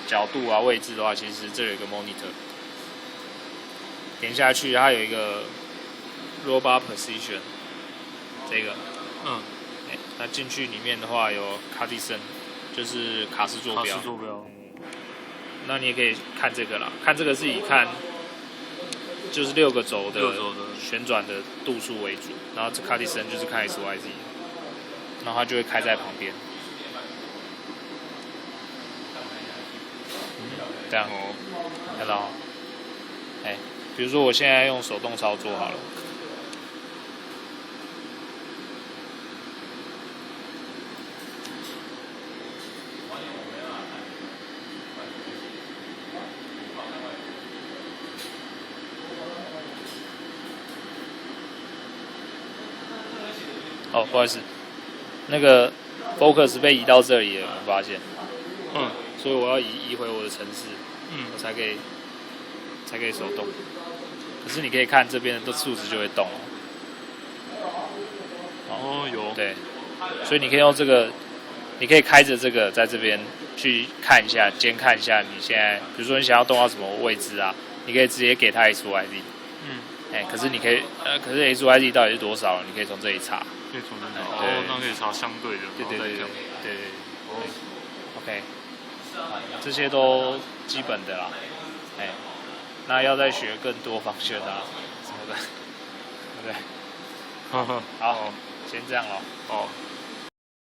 角度啊、位置的话，其实这里有一个 monitor， 点下去它有一个 robot position， 这个，那进去里面的话有 Cartesian， 就是卡式坐标。那你也可以看这个啦，看这个是以看就是6个轴的旋转的度数为主，然后这 Cartesian 就是看 XYZ， 然后它就会开在旁边。这样看到，比如说我现在用手动操作好了，不好意思，那个 focus 被移到这里了，我发现，所以我要移回我的程式，我才可以手动。可是你可以看这边的数值就会动有。对，所以你可以用这个，你可以开着这个在这边去看一下，监看一下你现在，比如说你想要动到什么位置啊，你可以直接给它 XYZ。可是你可以，可是 XYZ 到底是多少？你可以从这里查。可以从这里查。那可以查相对的。对。OK， 这些都基本的啦。那要再学更多方向啊什么的，对不对？好，先这样咯。